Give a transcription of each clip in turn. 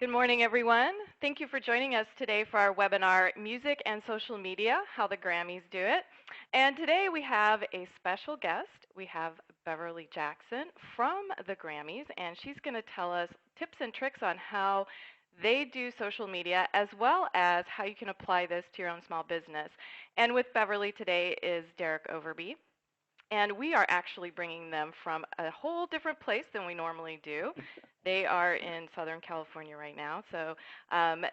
Good morning, everyone. Thank you for joining us today for our webinar, Music and Social Media, How the Grammys Do It. And today we have a special guest. We have Beverly Jackson from the Grammys, and she's going to tell us tips and tricks on how they do social media, as well as how you can apply this to your own small business. And with Beverly today is Derek Overby. And we are actually bringing them from a whole different place than we normally do. They are in Southern California right now, so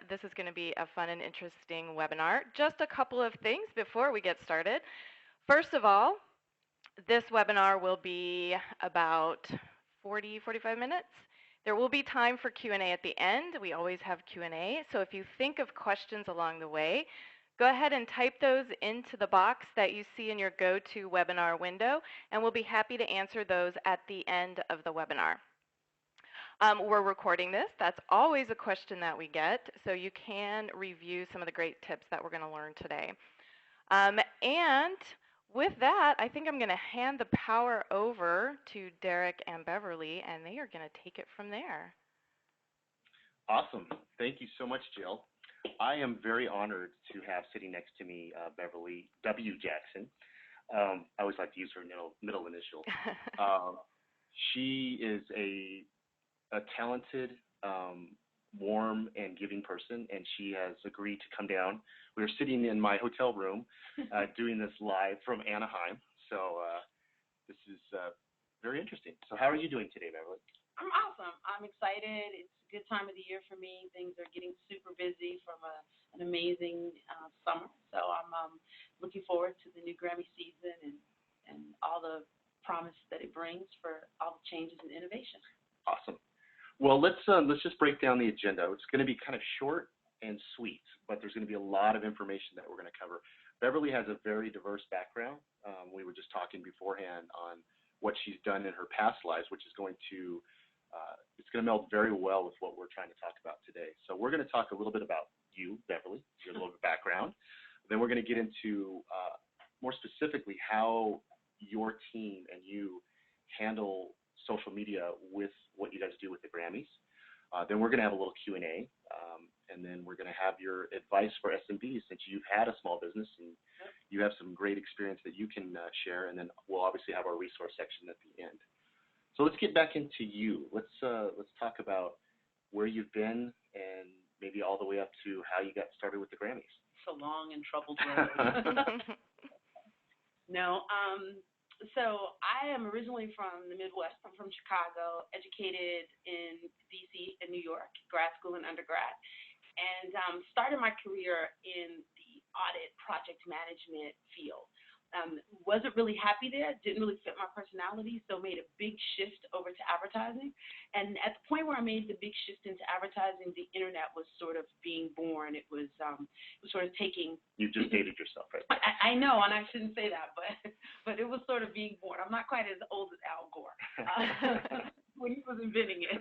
this is going to be a fun and interesting webinar. Just a couple of things before we get started. First of all, this webinar will be about 45 minutes. There will be time for Q&A at the end. We always have Q&A, so if you think of questions along the way, go ahead and type those into the box that you see in your GoToWebinar window, and we'll be happy to answer those at the end of the webinar. We're recording this. That's always a question that we get, so you can review some of the great tips that we're going to learn today. And with that, I think I'm going to hand the power over to Derek and Beverly, and they are going to take it from there. Awesome. Thank you so much, Jill. I am very honored to have sitting next to me Beverly W. Jackson. I always like to use her middle initials. She is a talented, warm, and giving person, and she has agreed to come down. We're sitting in my hotel room doing this live from Anaheim, so this is very interesting. So how are you doing today, Beverly? I'm awesome. I'm excited. It's a good time of the year for me. Things are getting super busy from an amazing summer. So I'm looking forward to the new Grammy season and all the promise that it brings for all the changes and innovation. Awesome. Well, let's just break down the agenda. It's going to be kind of short and sweet, but there's going to be a lot of information that we're going to cover. Beverly has a very diverse background. We were just talking beforehand on what she's done in her past lives, which is going to it's going to meld very well with what we're trying to talk about today. So we're going to talk a little bit about you, Beverly, your little background. Then we're going to get into more specifically how your team and you handle social media with what you guys do with the Grammys. Then we're going to have a little Q&A, and then we're going to have your advice for SMBs since you've had a small business and you have some great experience that you can share, and then we'll obviously have our resource section at the end. So let's get back into you. Let's talk about where you've been and maybe all the way up to how you got started with the Grammys. It's a long and troubled road. No, so I am originally from the Midwest. I'm from Chicago, educated in D.C. and New York, grad school and undergrad, and started my career in the audit project management field. Wasn't really happy there, didn't really fit my personality, so made a big shift over to advertising. And at the point where I made the big shift into advertising, the internet was sort of being born. It was sort of taking. You just dated yourself, right? I know, and I shouldn't say that, but it was sort of being born. I'm not quite as old as Al Gore when he was inventing it.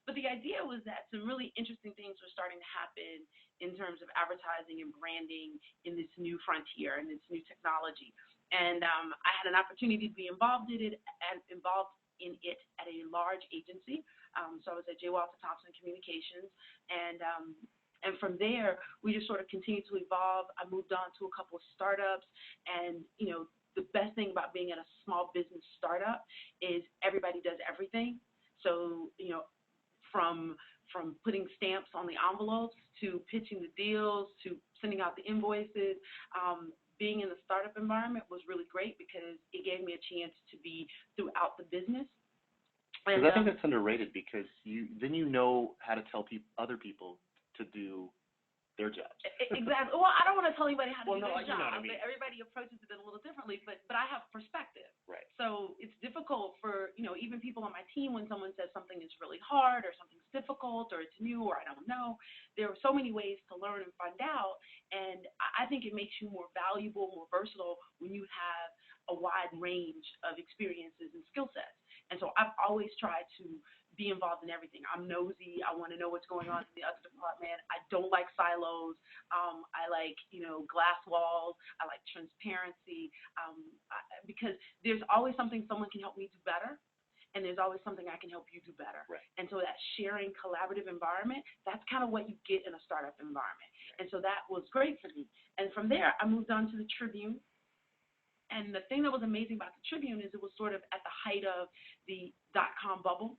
But the idea was that some really interesting things were starting to happen in terms of advertising and branding in this new frontier and this new technology. And I had an opportunity to be involved in it at a large agency. So I was at J. Walter Thompson Communications, and from there we just sort of continued to evolve. I moved on to a couple of startups, and the best thing about being at a small business startup is everybody does everything. So from putting stamps on the envelopes to pitching the deals to sending out the invoices. Being in the startup environment was really great because it gave me a chance to be throughout the business. And I think that's underrated because then you know how to tell other people to do their jobs. Exactly. Well, I don't want to tell anybody how to do their job. You know what I mean. Everybody approaches it a little differently, but I have perspective. Right. So it's difficult for even people on my team when someone says something is really hard or something's difficult or it's new or I don't know. There are so many ways to learn and find out, and I think it makes you more valuable, more versatile when you have a wide range of experiences and skill sets. And so I've always tried to be involved in everything. I'm nosy. I want to know what's going on in the other department. I don't like silos. I like, glass walls. I like transparency because there's always something someone can help me do better. and there's always something I can help you do better. Right. And so that sharing collaborative environment, that's kind of what you get in a startup environment. And so that was great for me. And from there, I moved on to the Tribune. And the thing that was amazing about the Tribune is it was sort of at the height of the dot-com bubble.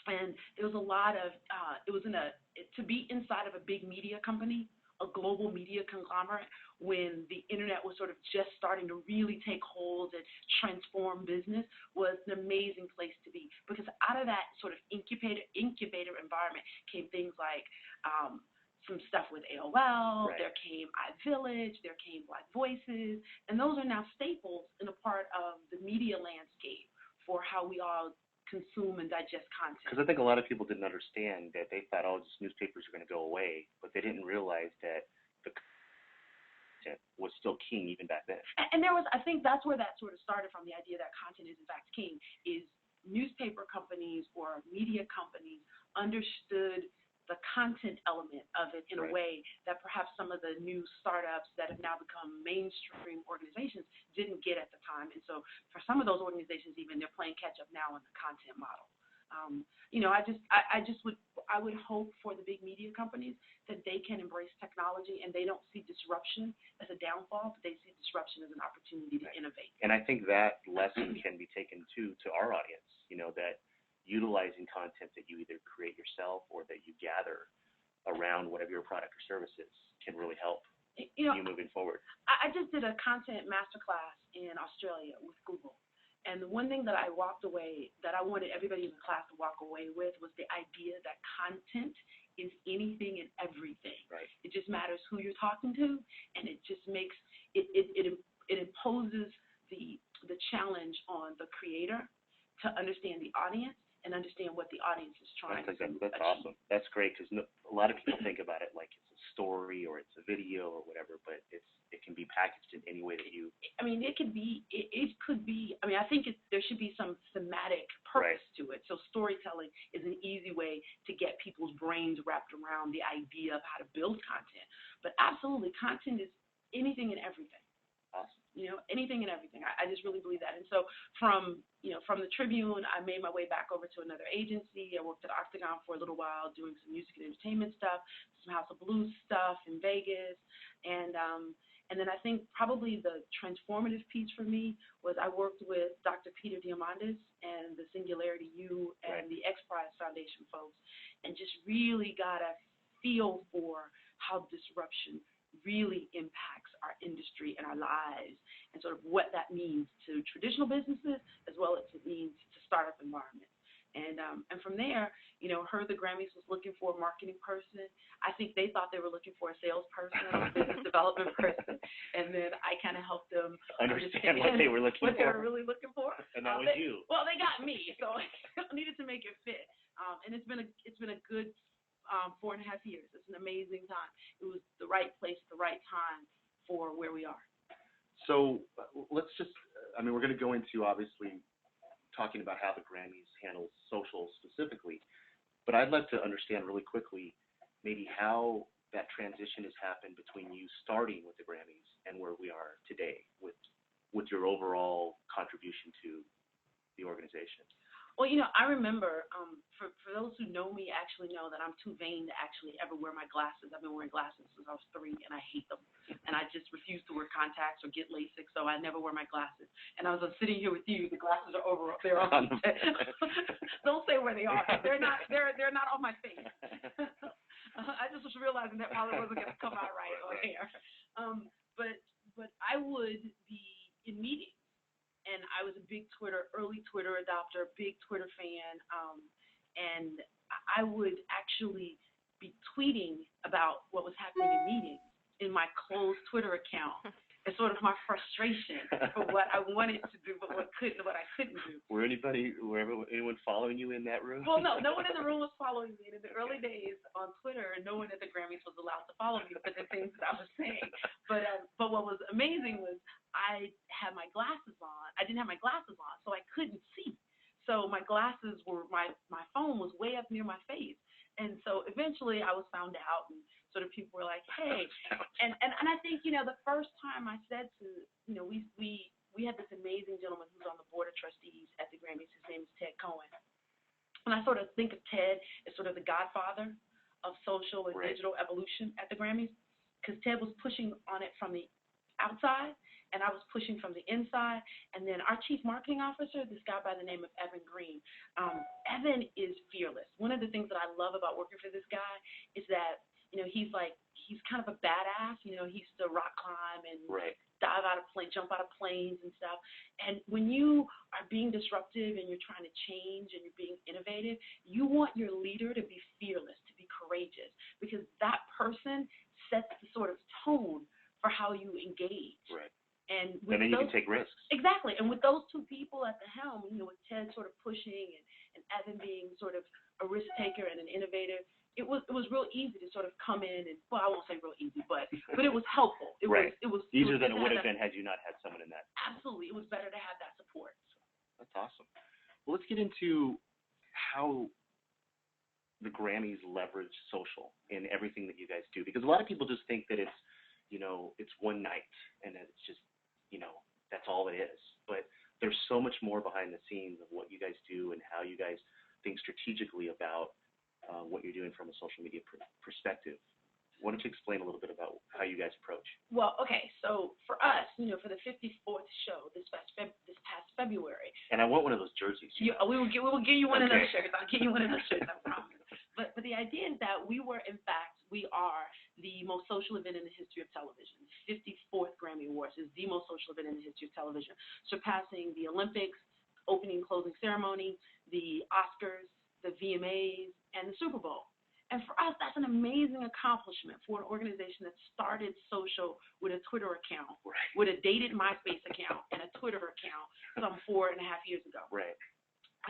And there was a lot of, to be inside of a big media company, a global media conglomerate, when the internet was sort of just starting to really take hold and transform business, was an amazing place to be. Because out of that sort of incubator environment came things like some stuff with AOL, Right. there came iVillage, there came Black Voices, and those are now staples in a part of the media landscape for how we all consume and digest content. Because I think a lot of people didn't understand that. They thought, just newspapers are going to go away, but they didn't realize that the content was still king even back then. And there was, I think that's where that sort of started from, the idea that content is in fact king, is newspaper companies or media companies understood the content element of it in a way that perhaps some of the new startups that have now become mainstream organizations didn't get at the time. And so for some of those organizations, even, they're playing catch up now on the content model. I would hope for the big media companies that they can embrace technology and they don't see disruption as a downfall, but they see disruption as an opportunity to innovate. And I think that lesson can be taken to our audience, that utilizing content that you either create yourself or that you gather around whatever your product or service is can really help you moving forward. I just did a content masterclass in Australia with Google. And the one thing that I walked away, that I wanted everybody in the class to walk away with, was the idea that content is anything and everything. Right. It just matters who you're talking to, and it just makes it imposes the challenge on the creator to understand the audience and understand what the audience is trying to achieve. That's awesome. That's great, because a lot of people think about it like it's a story or it's a video or whatever, but it can be packaged in any way that you. I mean, it could be. It could be. I mean, I think there should be some thematic purpose to it. So storytelling is an easy way to get people's brains wrapped around the idea of how to build content. But absolutely, content is anything and everything. Awesome. Anything and everything. I just really believe that. And so from the Tribune, I made my way back over to another agency. I worked at Octagon for a little while doing some music and entertainment stuff, some House of Blues stuff in Vegas. And then I think probably the transformative piece for me was I worked with Dr. Peter Diamandis and the Singularity U and the X Prize Foundation folks, and just really got a feel for how disruption really impacts our industry and our lives, and sort of what that means to traditional businesses as well as it means to startup environments. And from there, heard the Grammys was looking for a marketing person. I think they thought they were looking for a salesperson, a business development person, and then I kind of helped them understand what they were looking for. What they were really looking for. And that was you. Well, they got me, so I needed to make it fit. And it's been a good 4.5 years. It's an amazing time. It was the right place, the right time for where we are. So let's just, we're going to go into, obviously, talking about how the Grammys handles social specifically, but I'd like to understand really quickly maybe how that transition has happened between you starting with the Grammys and where we are today with your overall contribution to the organization. Well, I remember, for those who know me actually know that I'm too vain to actually ever wear my glasses. I've been wearing glasses since I was 3, and I hate them. And I just refuse to wear contacts or get LASIK, so I never wear my glasses. And I was sitting here with you, the glasses are over, they're on. Don't say where they are. They're not on my face. I just was realizing that probably wasn't going to come out right on air. But I would be in meetings. And I was a big early Twitter adopter, big Twitter fan, and I would actually be tweeting about what was happening in meetings in my closed Twitter account. It's sort of my frustration for what I wanted to do, but what I couldn't do. Were anyone following you in that room? Well, no one in the room was following me. In the early days on Twitter, no one at the Grammys was allowed to follow me for the things that I was saying. But what was amazing was I had my glasses on. I didn't have my glasses on, so I couldn't see. So my glasses were, my phone was way up near my face. And so eventually I was found out, and sort of people were like, hey. And I think, the first time I said to, we we had this amazing gentleman who's on the board of trustees at the Grammys. His name is Ted Cohen. And I sort of think of Ted as sort of the godfather of social and digital evolution at the Grammys, because Ted was pushing on it from the outside, and I was pushing from the inside. And then our chief marketing officer, this guy by the name of Evan Green. Evan is fearless. One of the things that I love about working for this guy is that, he's kind of a badass. He used to rock climb and dive out of jump out of planes and stuff. And when you are being disruptive and you're trying to change and you're being innovative, you want your leader to be fearless, to be courageous, because that person sets the sort of tone for how you engage. Right. And then you can take risks. Exactly. And with those two people at the helm, with Ted sort of pushing and Evan being sort of a risk taker and an innovator, it was real easy to sort of come in and, well, I won't say real easy, but it was helpful. It was easier than it would have been had you not had someone in that. Absolutely. It was better to have that support. That's awesome. Well, let's get into how the Grammys leverage social in everything that you guys do, because a lot of people just think that it's, it's one night and that it's just, that's all it is. But there's so much more behind the scenes of what you guys do and how you guys think strategically about what you're doing from a social media perspective. Why don't you explain a little bit about how you guys approach? Well, okay, so for us, for the 54th show this past February. And I want one of those jerseys. We will give you one of those shirts. I'll get you one of those shirts, I promise. But the idea is that we are the most social event in the history of television. The 54th Grammy Awards is the most social event in the history of television, surpassing the Olympics, opening, closing ceremony, the Oscars, the VMAs, and the Super Bowl. And for us, that's an amazing accomplishment for an organization that started social with a Twitter account, with a dated MySpace account and a Twitter account some 4.5 years ago. Right.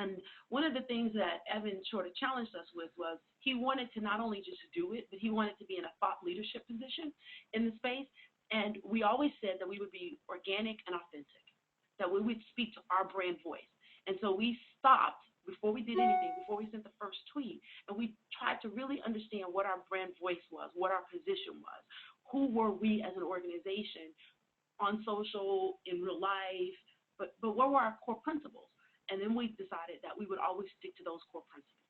And one of the things that Evan sort of challenged us with was he wanted to not only just do it, but he wanted to be in a thought leadership position in the space. And we always said that we would be organic and authentic, that we would speak to our brand voice. And so we stopped before we did anything, before we sent the first tweet, and we tried to really understand what our brand voice was, what our position was, who were we as an organization on social, in real life, but what were our core principles? And then we decided that we would always stick to those core principles.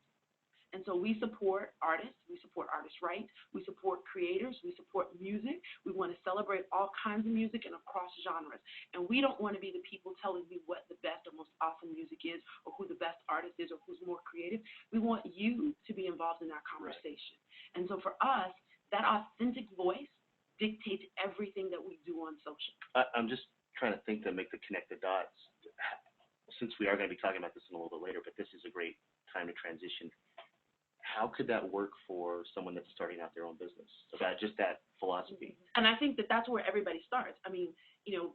And so we support artists, we support artists' rights, we support creators, we support music. We want to celebrate all kinds of music and across genres. And we don't want to be the people telling you what the best or most awesome music is or who the best artist is or who's more creative. We want you to be involved in our conversation. Right. And so for us, that authentic voice dictates everything that we do on social. I'm just trying to think to make the connect the dots. Since we are going to be talking about this in a little bit later, but this is a great time to transition. How could that work for someone that's starting out their own business? About just that philosophy. And I think that that's where everybody starts. I mean,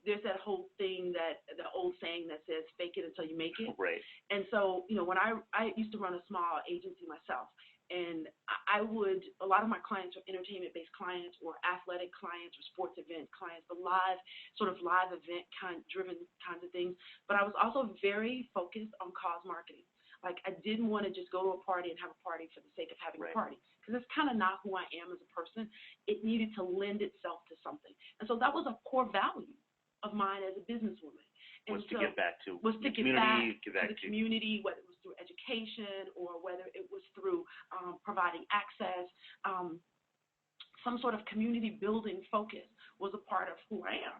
there's that whole thing, the old saying that says, fake it until you make it. Right. And so, when I used to run a small agency myself, and a lot of my clients are entertainment-based clients or athletic clients or sports event clients, the live event driven kinds of things. But I was also very focused on cause marketing. Like, I didn't want to just go to a party and have a party for the sake of having a party, because it's kind of not who I am as a person. It needed to lend itself to something. And so that was a core value of mine as a businesswoman. And to give back to the community, whether it was through education or whether it was through providing access. Some sort of community building focus was a part of who I am.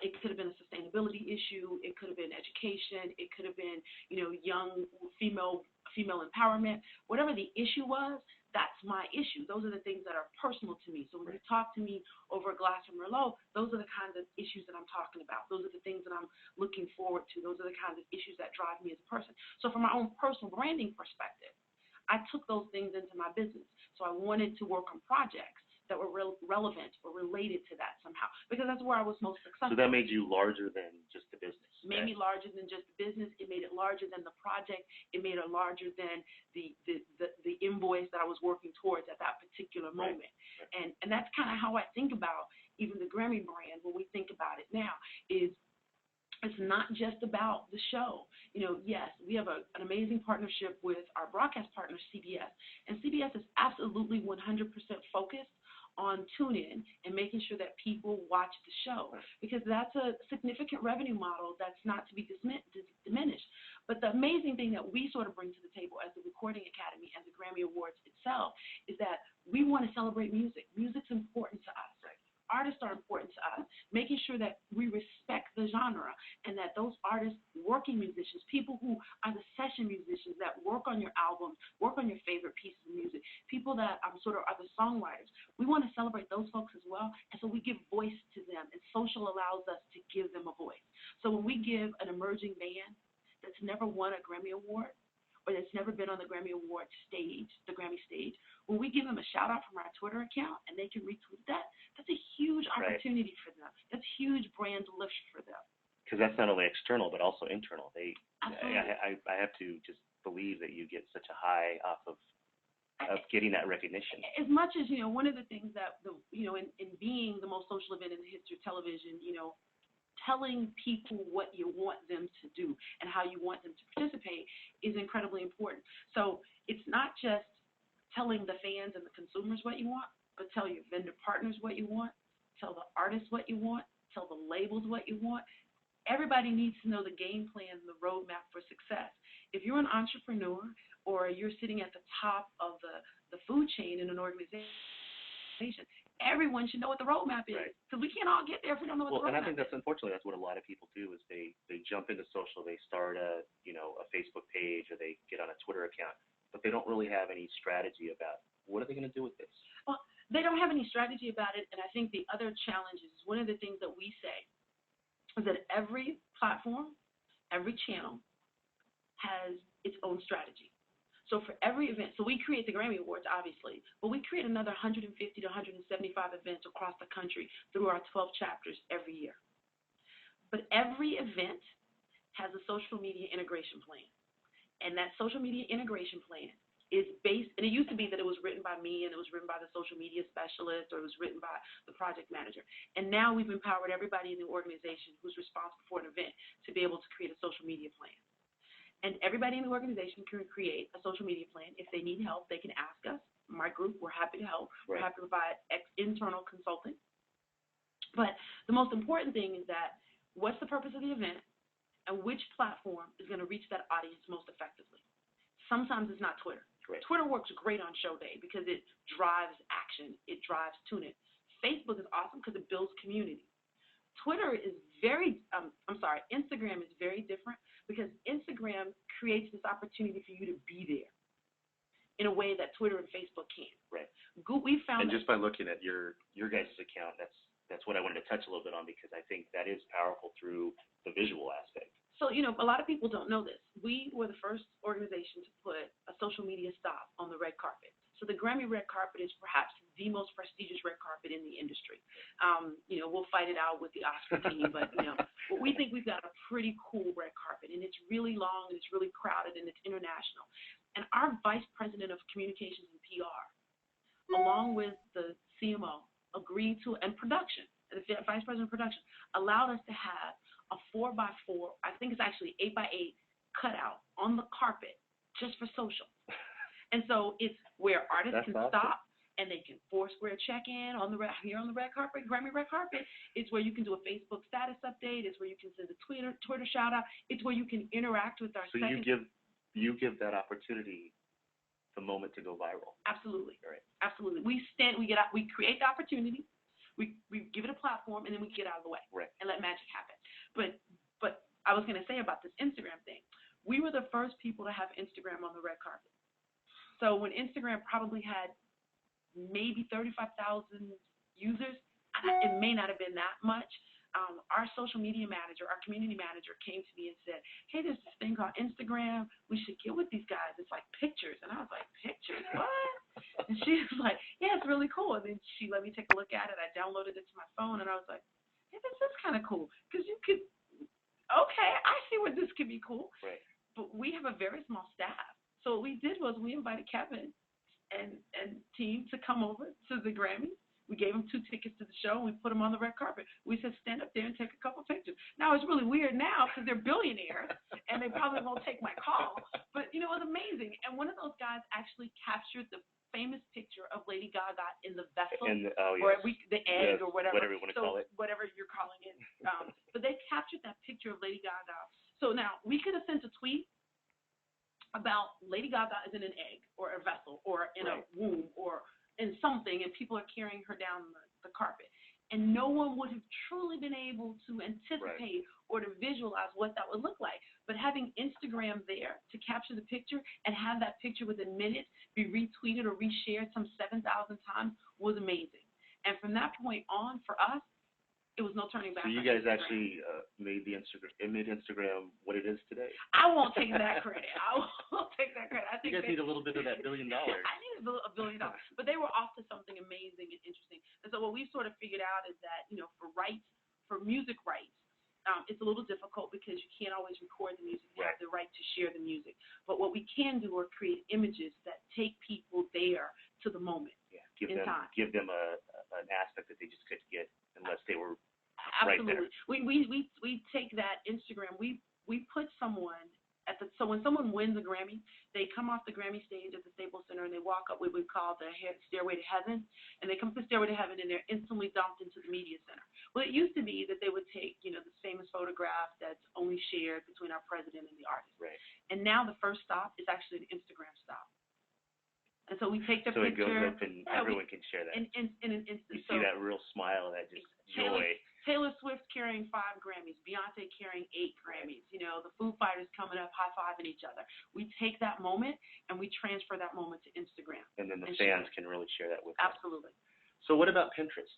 It could have been a sustainability issue. It could have been education. It could have been, young female empowerment. Whatever the issue was, that's my issue. Those are the things that are personal to me. So when you talk to me over a glass of Merlot, those are the kinds of issues that I'm talking about. Those are the things that I'm looking forward to. Those are the kinds of issues that drive me as a person. So from my own personal branding perspective, I took those things into my business. So I wanted to work on projects that were relevant or related to that somehow, because that's where I was most successful. So that made you larger than just the business. It made me larger than just the business. It made it larger than the project. It made it larger than the invoice that I was working towards at that particular moment. Right. And that's kind of how I think about even the Grammy brand when we think about it now is it's not just about the show. Yes, we have an amazing partnership with our broadcast partner, CBS. And CBS is absolutely 100% focused on TuneIn and making sure that people watch the show, because that's a significant revenue model that's not to be diminished. But the amazing thing that we sort of bring to the table as the Recording Academy and the Grammy Awards itself is that we want to celebrate music. Music's important to us. Artists are important to us, making sure that we respect the genre and that those artists, working musicians, people who are the session musicians that work on your albums, work on your favorite pieces of music, people that sort of are the songwriters, we want to celebrate those folks as well. And so we give voice to them, and social allows us to give them a voice. So when we give an emerging band that's never won a Grammy Award, or that's never been on the Grammy Award stage, the Grammy stage, when we give them a shout out from our Twitter account and they can retweet that, that's a huge opportunity for them. That's huge brand lift for them. Because that's not only external but also internal. Absolutely. I have to just believe that you get such a high off of getting that recognition. As much as, one of the things that in being the most social event in the history of television, telling people what you want them to do and how you want them to participate is incredibly important. So it's not just telling the fans and the consumers what you want, but tell your vendor partners what you want, tell the artists what you want, tell the labels what you want. Everybody needs to know the game plan and the roadmap for success. If you're an entrepreneur or you're sitting at the top of the food chain in an organization, everyone should know what the roadmap is, because we can't all get there if we don't know what the roadmap is. And I think that's unfortunately that's what a lot of people do is they jump into social, they start a Facebook page or they get on a Twitter account, but they don't really have any strategy about what are they going to do with this. Well, they don't have any strategy about it, and I think the other challenge is one of the things that we say is that every platform, every channel has its own strategy. So for every event, so we create the Grammy Awards, obviously, but we create another 150 to 175 events across the country through our 12 chapters every year. But every event has a social media integration plan. And that social media integration plan is based, and it used to be that it was written by me and it was written by the social media specialist or it was written by the project manager. And now we've empowered everybody in the organization who's responsible for an event to be able to create a social media plan. And everybody in the organization can create a social media plan. If they need help, they can ask us. My group, we're happy to help. We're happy to provide internal consulting. But the most important thing is that what's the purpose of the event and which platform is going to reach that audience most effectively. Sometimes it's not Twitter. Twitter works great on show day because it drives action. It drives tune-in. Facebook is awesome because it builds community. Instagram is very different because Instagram creates this opportunity for you to be there in a way that Twitter and Facebook can't. We found and just by looking at your guys' account, that's what I wanted to touch a little bit on because I think that is powerful through the visual aspect. So, a lot of people don't know this. We were the first organization to put a social media stop on the red carpet. So the Grammy red carpet is perhaps the most prestigious red carpet in the industry. We'll fight it out with the Oscar team, but we think we've got a pretty cool red carpet, and it's really long, and it's really crowded, and it's international. And our vice president of communications and PR, along with the CMO, agreed to, and production, the vice president of production, allowed us to have a 4x4, I think it's actually 8x8 cutout on the carpet just for social. And so it's where artists can stop and they can Foursquare check in on the red carpet, Grammy red carpet. It's where you can do a Facebook status update. It's where you can send a Twitter shout out. It's where you can interact with our. So you give that opportunity the moment to go viral. Absolutely. Right. Absolutely. We create the opportunity. We give it a platform, and then we get out of the way and let magic happen. But I was going to say about this Instagram thing, we were the first people to have Instagram on the red carpet. So when Instagram probably had maybe 35,000 users, it may not have been that much. Our social media manager, our community manager came to me and said, hey, there's this thing called Instagram. We should get with these guys. It's like pictures. And I was like, pictures? What? And she was like, yeah, it's really cool. And then she let me take a look at it. I downloaded it to my phone, and I was like, hey, this is kind of cool. Because you could, okay, I see where this could be cool. Right. But we have a very small staff. So what we did was we invited Kevin and team to come over to the Grammys. We gave them 2 tickets to the show, and we put them on the red carpet. We said, stand up there and take a couple pictures. Now, it's really weird now because they're billionaires, and they probably won't take my call. But, it was amazing. And one of those guys actually captured the famous picture of Lady Gaga in the vessel, And or yes, the egg, yes, or whatever. whatever you want to call it. Whatever you're calling it. But they captured that picture of Lady Gaga. So now we could have sent a tweet about Lady Gaga is in an egg or a vessel or in a womb or in something, and people are carrying her down the carpet. And no one would have truly been able to anticipate or to visualize what that would look like. But having Instagram there to capture the picture and have that picture within minutes be retweeted or reshared some 7,000 times was amazing. And from that point on, for us, it was no turning back. So you guys actually made Instagram what it is today. I won't take that credit. I won't take that credit. I think you guys need a little bit of that $1 billion. I need $1 billion. But they were off to something amazing and interesting. And so what we've sort of figured out is that, for music rights, it's a little difficult because you can't always record the music. You have the right to share the music. But what we can do are create images that take people there to the moment. Yeah, give them an aspect that they just couldn't get unless they were Absolutely. Right there. We take that Instagram. We put someone so when someone wins a Grammy, they come off the Grammy stage at the Staples Center and they walk up what we call the Stairway to Heaven, and they come to the Stairway to Heaven and they're instantly dumped into the media center. Well, it used to be that they would take this famous photograph that's only shared between our president and the artist. Right. And now the first stop is actually the Instagram stop. And so we take the picture. So it goes up and everyone can share that. In an instant. You see that real smile, that just joy. Taylor Swift carrying 5 Grammys, Beyonce carrying 8 Grammys, the Foo Fighters coming up high-fiving each other. We take that moment and we transfer that moment to Instagram. And then the fans can really share that with us. Absolutely. So what about Pinterest?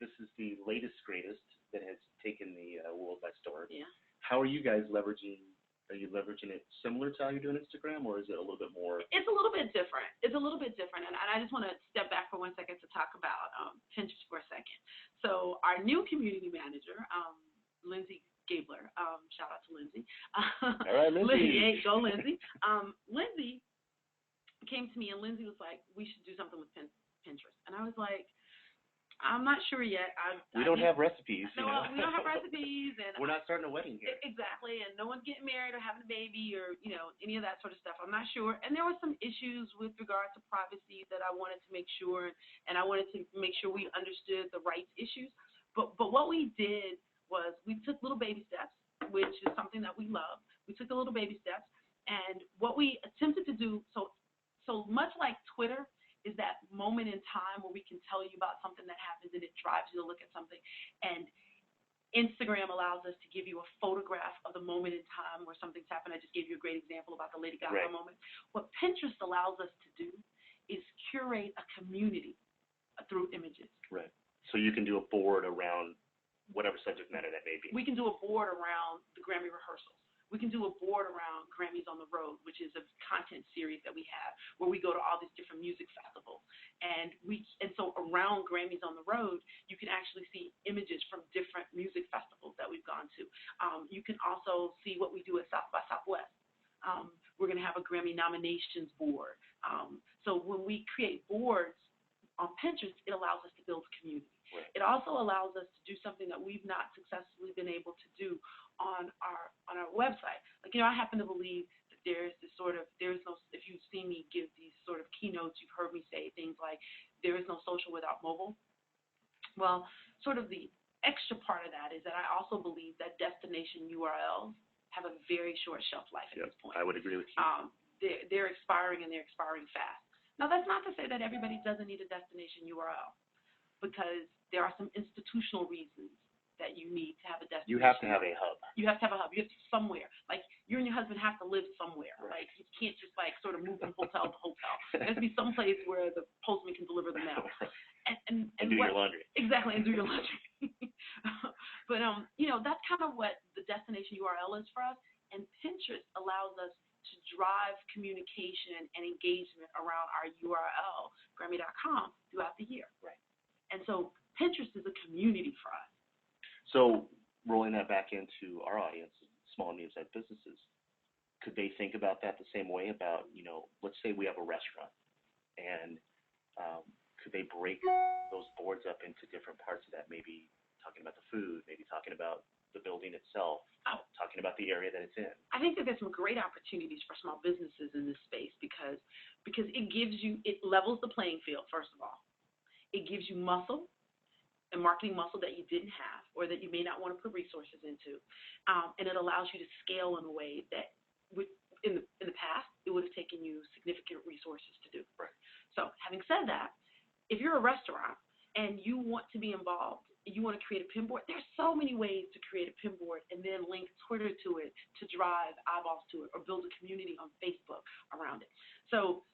This is the latest, greatest that has taken the world by storm. Yeah. How are you guys leveraging? Are you leveraging it similar to how you're doing Instagram, or is it a little bit more? It's a little bit different. And I just want to step back for 1 second to talk about Pinterest for a second. So our new community manager, Lindsay Gabler, shout out to Lindsay. All right, Lindsay. Go Lindsay. Lindsay came to me, and Lindsay was like, we should do something with Pinterest. And I was like, I'm not sure yet. We don't have recipes. No, we don't have recipes, and we're not starting a wedding here. Exactly, and no one's getting married or having a baby or any of that sort of stuff. I'm not sure, and there were some issues with regard to privacy that I wanted to make sure, and I wanted to make sure we understood the rights issues. But what we did was we took little baby steps, which is something that we love. We took the little baby steps, and what we attempted to do, so much like Twitter, is that moment in time where we can tell you about something that happens and it drives you to look at something. And Instagram allows us to give you a photograph of the moment in time where something's happened. I just gave you a great example about the Lady Gaga moment. What Pinterest allows us to do is curate a community through images. Right. So you can do a board around whatever subject matter that may be. We can do a board around the Grammy rehearsals. We can do a board around Grammys on the Road, which is a content series that we have where we go to all these different music festivals. And so around Grammys on the Road, you can actually see images from different music festivals that we've gone to. You can also see what we do at South by Southwest. We're going to have a Grammy nominations board. So when we create boards on Pinterest, it allows us to build community. Right. It also allows us to do something that we've not successfully been able to do on our website. I happen to believe that if you've seen me give these sort of keynotes, you've heard me say things like, there is no social without mobile. Well, sort of the extra part of that is that I also believe that destination URLs have a very short shelf life at this point. I would agree with you. They're expiring, and they're expiring fast. Now, that's not to say that everybody doesn't need a destination URL, because there are some institutional reasons that you need to have a destination. You have to have a hub. You have to have a hub. You have to somewhere. Like, you and your husband have to live somewhere. Right. Like, you can't just sort of move from hotel to hotel. There has to be some place where the postman can deliver the mail. And do your laundry. Exactly, and do your laundry. But that's kind of what the destination URL is for us. And Pinterest allows us to drive communication and engagement around our URL, Grammy.com, throughout the year. Right. And so Pinterest is a community for us. So rolling that back into our audience, small and medium-sized businesses, could they think about that the same way about, let's say we have a restaurant, and could they break those boards up into different parts of that, maybe talking about the food, maybe talking about the building itself, Oh, talking about the area that it's in. I think that there's some great opportunities for small businesses in this space because it levels the playing field. First of all, it gives you muscle and marketing muscle that you didn't have or that you may not want to put resources into, and it allows you to scale in a way that in the past it would have taken you significant resources to do. Right. So having said that, if you're a restaurant and you want to be involved, you want to create a pinboard, there's so many ways to create a pinboard and then link Twitter to it to drive eyeballs to it or build a community on Facebook around it. So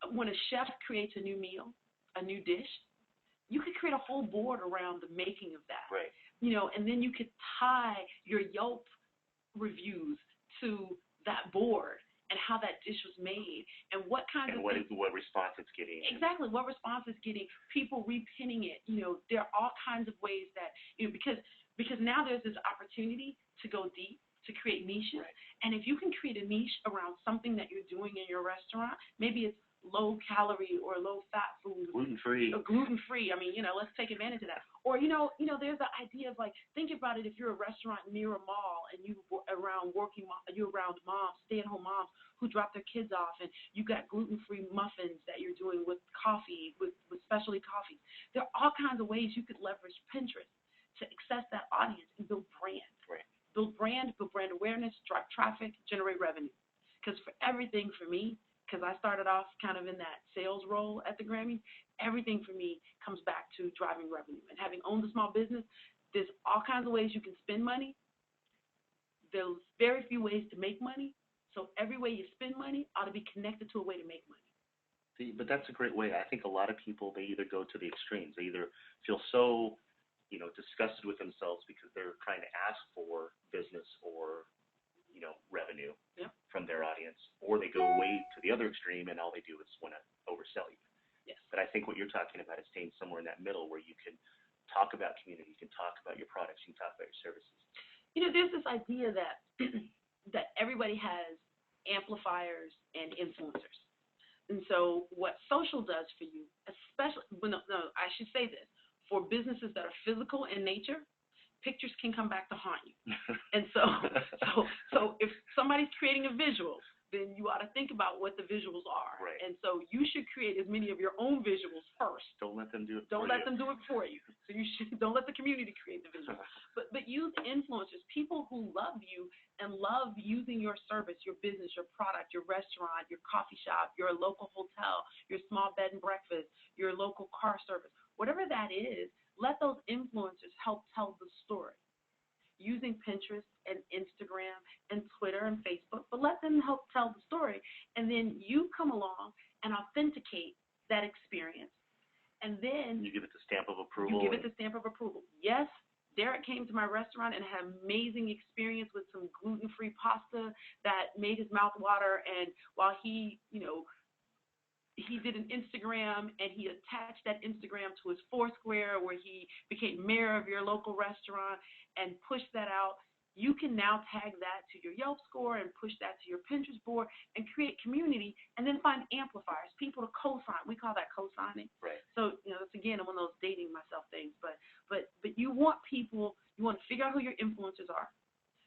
when a chef creates a new meal, a new dish, you could create a whole board around the making of that. Right. And then you could tie your Yelp reviews to that board and how that dish was made and what kinds of things. What response it's getting. Exactly, what response it's getting, people repinning it. There are all kinds of ways that, because now there's this opportunity to go deep, to create niches. Right. And if you can create a niche around something that you're doing in your restaurant, maybe it's low calorie or low fat food. Gluten-free. Or gluten-free. I mean, let's take advantage of that. Or, there's the idea of think about it if you're a restaurant near a mall and you're around moms, stay-at-home moms who drop their kids off and you got gluten-free muffins that you're doing with coffee, with specialty coffees. There are all kinds of ways you could leverage Pinterest to access that audience and build brand. Right. Build brand awareness, drive traffic, generate revenue. Because for everything for me, because I started off kind of in that sales role at the Grammys, everything for me comes back to driving revenue. And having owned a small business, there's all kinds of ways you can spend money. There's very few ways to make money. So every way you spend money ought to be connected to a way to make money. See, but that's a great way. I think a lot of people, they either go to the extremes. They either feel so, disgusted with themselves because they're trying to ask for business or revenue from their audience, or they go way to the other extreme and all they do is want to oversell you. Yes. But I think what you're talking about is staying somewhere in that middle where you can talk about community, you can talk about your products, you can talk about your services. There's this idea that that everybody has amplifiers and influencers. And so what social does for you, especially, I should say this, for businesses that are physical in nature, pictures can come back to haunt you. And so if somebody's creating a visual, then you ought to think about what the visuals are. Right. And so you should create as many of your own visuals first. Don't let them do it Don't let them do it for you. So don't let the community create the visuals. But use influencers, people who love you and love using your service, your business, your product, your restaurant, your coffee shop, your local hotel, your small bed and breakfast, your local car service, whatever that is. Let those influencers help tell the story using Pinterest and Instagram and Twitter and Facebook, but let them help tell the story. And then you come along and authenticate that experience. And then you give it the stamp of approval. Yes, Derek came to my restaurant and had an amazing experience with some gluten-free pasta that made his mouth water. And while he did an Instagram and he attached that Instagram to his Foursquare where he became mayor of your local restaurant and pushed that out. You can now tag that to your Yelp score and push that to your Pinterest board and create community and then find amplifiers, people to co-sign. We call that co-signing. Right. So, it's again, one of those dating myself things, but you want people, you want to figure out who your influencers are.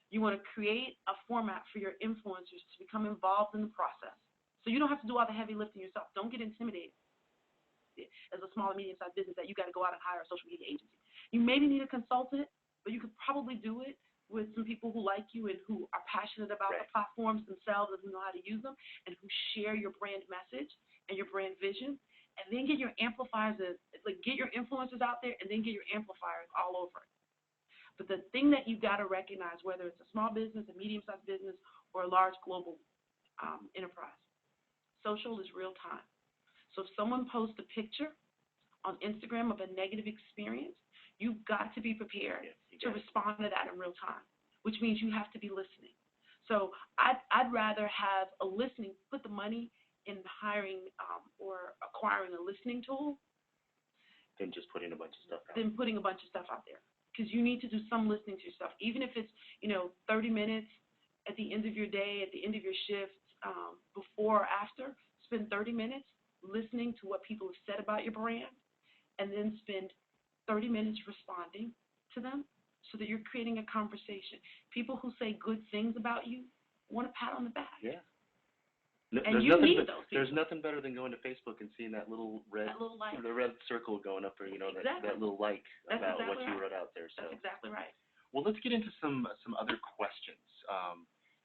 You want to create a format for your influencers to become involved in the process. So you don't have to do all the heavy lifting yourself. Don't get intimidated as a small and medium-sized business that you got to go out and hire a social media agency. You maybe need a consultant, but you could probably do it with some people who like you and who are passionate about the platforms themselves and who know how to use them and who share your brand message and your brand vision. And then get your amplifiers, get your influencers out there and then get your amplifiers all over it. But the thing that you got to recognize, whether it's a small business, a medium-sized business, or a large global enterprise, social is real time. So if someone posts a picture on Instagram of a negative experience, you've got to be prepared to respond to that in real time, which means you have to be listening. So I'd rather have a listening, put the money in hiring or acquiring a listening tool than just putting a bunch of stuff out. There. Because you need to do some listening to yourself, even if it's 30 minutes at the end of your day, at the end of your shift, before or after. Spend 30 minutes listening to what people have said about your brand, and then spend 30 minutes responding to them so that you're creating a conversation. People who say good things about you want a pat on the back. Yeah. And you need those people. There's nothing better than going to Facebook and seeing that little red, the red circle going up there, that little like about what you wrote out there. So that's exactly right. Well, let's get into some other questions,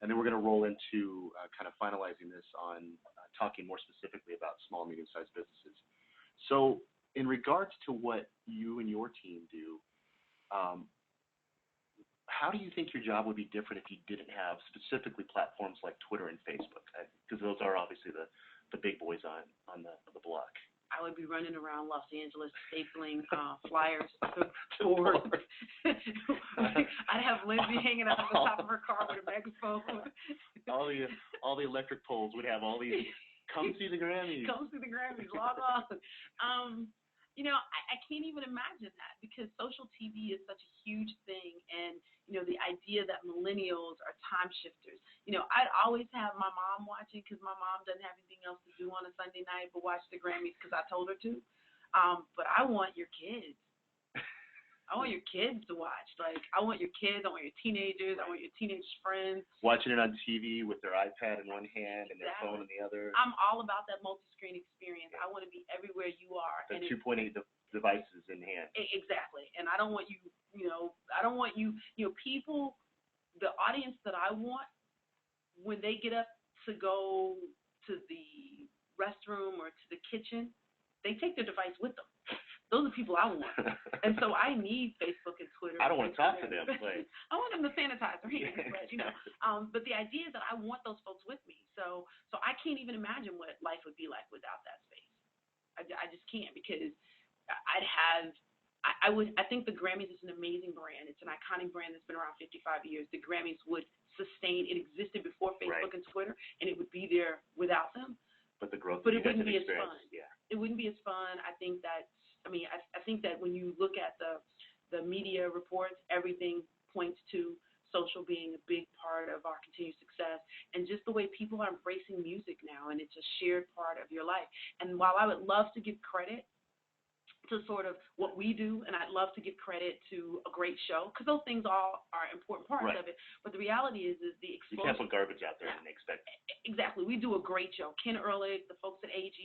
and then we're going to roll into kind of finalizing this on talking more specifically about small, medium-sized businesses. So, in regards to what you and your team do, how do you think your job would be different if you didn't have specifically platforms like Twitter and Facebook? Because those are obviously the big boys on the block. I would be running around Los Angeles stapling flyers to boards. I'd have Lindsay hanging out on the top of her car with a megaphone. all the electric poles would have all these. Come see the Grammys. Come see the Grammys. Log on. I can't even imagine that because social TV is such a huge thing, and the idea that millennials are time shifters. I'd always have my mom watching because my mom doesn't have anything else to do on a Sunday night but watch the Grammys because I told her to. But I want your kids. I want your kids to watch. Like, I want your kids. I want your teenagers. I want your teenage friends. Watching it on TV with their iPad in one hand and their phone in the other. I'm all about that multi-screen experience. I want to be everywhere you are. The 2.8 devices in hand. Exactly. And I don't want you, people, the audience that I want, when they get up to go to the restroom or to the kitchen, they take their device with them. Those are people I want. And so I need Facebook and Twitter. I don't want to talk to them. Like. I want them to sanitize their hands, but the idea is that I want those folks with me. So I can't even imagine what life would be like without that space. I just can't because I think the Grammys is an amazing brand. It's an iconic brand that's been around 55 years. The Grammys would sustain. It existed before Facebook and Twitter, and it would be there without them. But the growth. But it wouldn't be as fun. Yeah. It wouldn't be as fun. I think that when you look at the media reports, everything points to social being a big part of our continued success, and just the way people are embracing music now, and it's a shared part of your life. And while I would love to give credit to sort of what we do, and I'd love to give credit to a great show, because those things all are important parts of it, but the reality is the explosion. You can't put garbage out there and expect. Exactly. We do a great show. Ken Ehrlich, the folks at AG,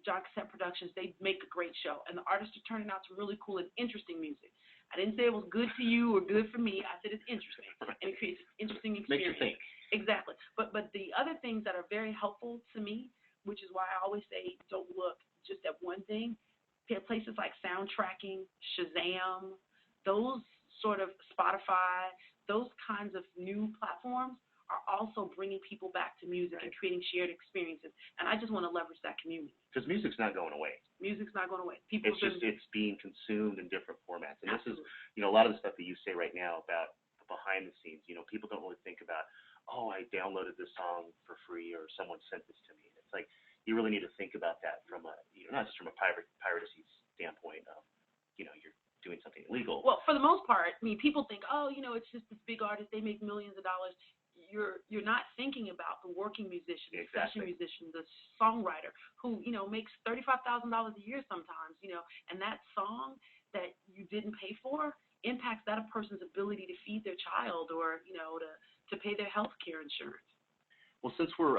John Cassette Productions, they make a great show, and the artists are turning out some really cool and interesting music. I didn't say it was good to you or good for me. I said it's interesting, and it creates an interesting experience. Makes you think. Exactly. But the other things that are very helpful to me, which is why I always say don't look just at one thing, places like Soundtracking, Shazam, those sort of Spotify, those kinds of new platforms are also bringing people back to music and creating shared experiences. And I just want to leverage that community. Because music's not going away. Music's not going away. It's being consumed in different formats. And this is, a lot of the stuff that you say right now about the behind the scenes, people don't really think about, oh, I downloaded this song for free or someone sent this to me. And it's like, you really need to think about that from a, not just from a piracy standpoint of, you're doing something illegal. Well, for the most part, people think, oh, it's just this big artist, they make millions of dollars. You're not thinking about the working musician, the session musician, the songwriter who, makes $35,000 a year sometimes, and that song that you didn't pay for impacts that person's ability to feed their child or, to pay their health care insurance. Well, since we're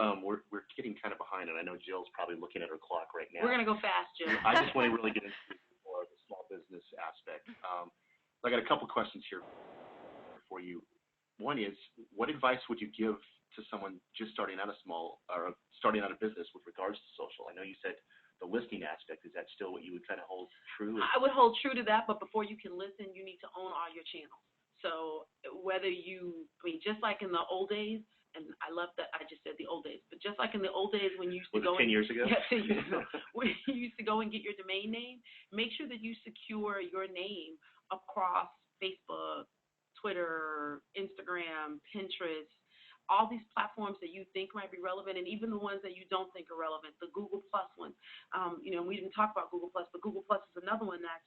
getting kind of behind, and I know Jill's probably looking at her clock right now. We're going to go fast, Jill. I just want to really get into more of the small business aspect. I got a couple questions here for you. One is, what advice would you give to someone just starting out a business with regards to social? I know you said the listing aspect. Is that still what you would kind of hold true? I would hold true to that, but before you can listen, you need to own all your channels. So whether just like in the old days, and I love that I just said the old days, but just like in the old days when you used to go 10 years ago? Yeah, 10 years ago. When you used to go and get your domain name, make sure that you secure your name across Facebook, Twitter, Instagram, Pinterest, all these platforms that you think might be relevant, and even the ones that you don't think are relevant, the Google Plus ones. We didn't talk about Google Plus, but Google Plus is another one that's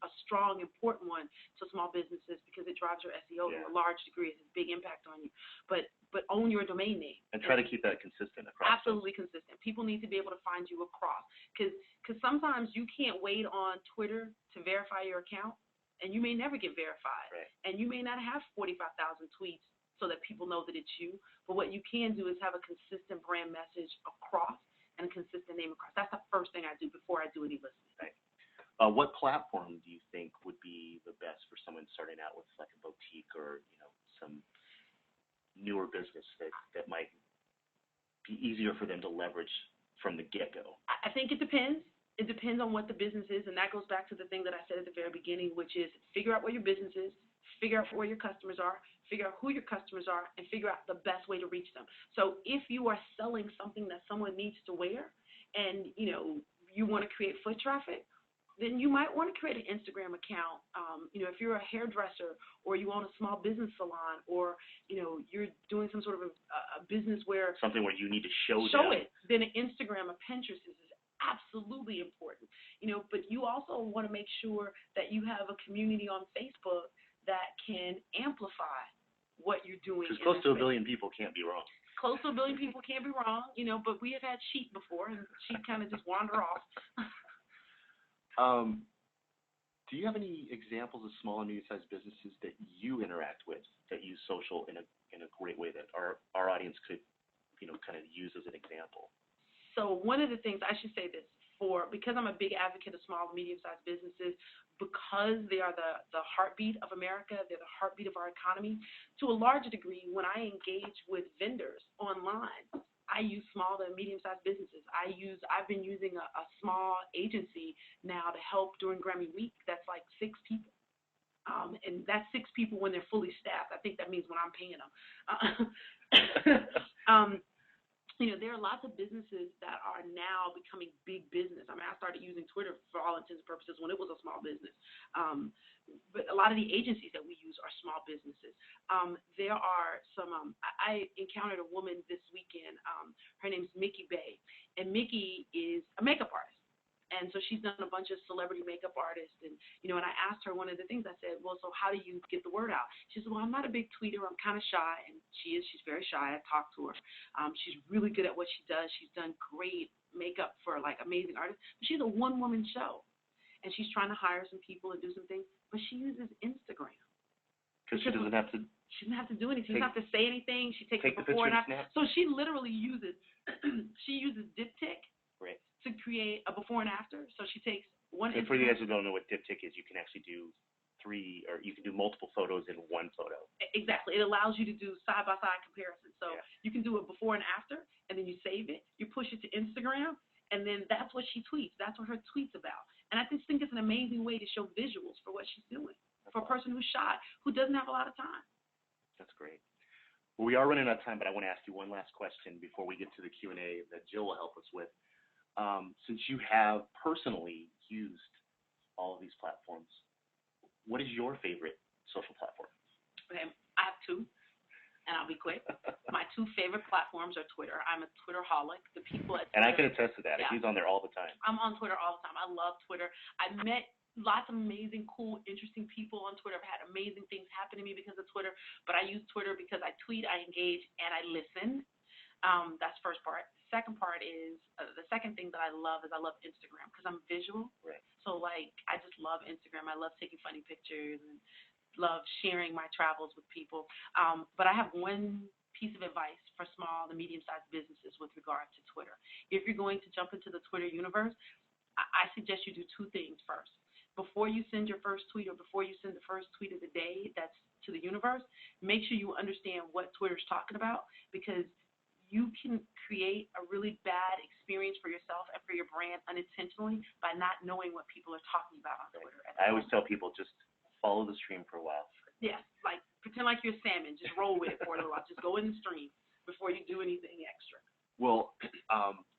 a strong, important one to small businesses because it drives your SEO to a large degree. It has a big impact on you. But own your domain name. And try to keep that consistent across. Absolutely consistent. People need to be able to find you across. Because sometimes you can't wait on Twitter to verify your account and you may never get verified, Right. and you may not have 45,000 tweets so that people know that it's you. But what you can do is have a consistent brand message across and a consistent name across. That's the first thing I do before I do any listening. Right. What platform do you think would be the best for someone starting out with like a boutique or some newer business that might be easier for them to leverage from the get-go? I think it depends. It depends on what the business is, and that goes back to the thing that I said at the very beginning, which is figure out what your business is, figure out where your customers are, figure out who your customers are, and figure out the best way to reach them. So if you are selling something that someone needs to wear, and you want to create foot traffic, then you might want to create an Instagram account. If you're a hairdresser or you own a small business salon, or you're doing some sort of a business where something where you need to show it, then an Instagram or Pinterest is absolutely important. But you also want to make sure that you have a community on Facebook that can amplify what you're doing. Because close to 1 billion people can't be wrong. Close to 1 billion people can't be wrong, but we have had sheep before, and sheep kind of just wander off. Do you have any examples of small and medium-sized businesses that you interact with that use social in a great way that our audience could, kind of use as an example? So one of the things, I should say this, because I'm a big advocate of small and medium-sized businesses, because they are the heartbeat of America, they're the heartbeat of our economy, to a large degree, when I engage with vendors online, I use small to medium-sized businesses. I've been using a small agency now to help during Grammy Week. That's like 6 people. And that's 6 people when they're fully staffed. I think that means when I'm paying them. There are lots of businesses that are now becoming big business. I mean, I started using Twitter for all intents and purposes when it was a small business. But a lot of the agencies that we use are small businesses. There are some, I encountered a woman this weekend. Her name's Mickey Bay. And Mickey is a makeup artist. And so she's done a bunch of celebrity makeup artists. And, and I asked her one of the things, I said, well, so how do you get the word out? She said, well, I'm not a big tweeter. I'm kind of shy. And she's very shy. I talked to her. She's really good at what she does. She's done great makeup for, like, amazing artists. But she's a one-woman show. And she's trying to hire some people and do some things. But she uses Instagram. Because she doesn't have to. She doesn't have to do anything. She doesn't have to say anything. She takes the before and after. Snap. So she literally uses, Diptyque. Right. To create a before and after. So she takes one. And for you guys who don't know what Diptyque is, you can actually do you can do multiple photos in one photo. Exactly. It allows you to do side-by-side comparisons. So you can do a before and after, and then you save it. You push it to Instagram, and then that's what she tweets. That's what her tweet's about. And I just think it's an amazing way to show visuals for what she's doing. For a person who's shy, who doesn't have a lot of time. That's great. Well, we are running out of time, but I want to ask you one last question before we get to the Q&A that Jill will help us with. Since you have personally used all of these platforms, what is your favorite social platform? Okay, I have 2, and I'll be quick. My 2 favorite platforms are Twitter. I'm a Twitterholic. The people at Twitter, and I can attest to that. Yeah. He's on there all the time. I'm on Twitter all the time. I love Twitter. I met lots of amazing, cool, interesting people on Twitter. I've had amazing things happen to me because of Twitter, but I use Twitter because I tweet, I engage, and I listen. That's the first part. Second part is, the second thing that I love is I love Instagram because I'm visual. Right. So, like, I just love Instagram. I love taking funny pictures and love sharing my travels with people. But I have one piece of advice for small and medium-sized businesses with regard to Twitter. If you're going to jump into the Twitter universe, I suggest you do 2 things first. Before you send your first tweet or before you send the first tweet of the day that's to the universe, make sure you understand what Twitter's talking about, because you can create a really bad experience for yourself and for your brand unintentionally by not knowing what people are talking about on Twitter. I always tell people, just follow the stream for a while. Yeah, like pretend like you're a salmon. Just roll with it for a little while. Just go in the stream before you do anything extra. Well,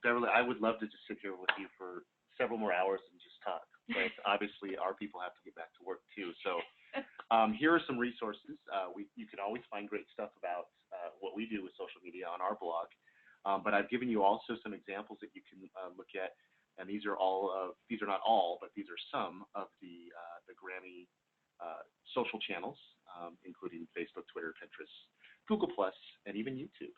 Beverly, I would love to just sit here with you for several more hours and just talk. But obviously, our people have to get back to work too. So here are some resources. You can always find great stuff about what we do with social media on our blog. But I've given you also some examples that you can look at, and these are not all, but these are some of the Grammy social channels, including Facebook, Twitter, Pinterest, Google+, and even YouTube.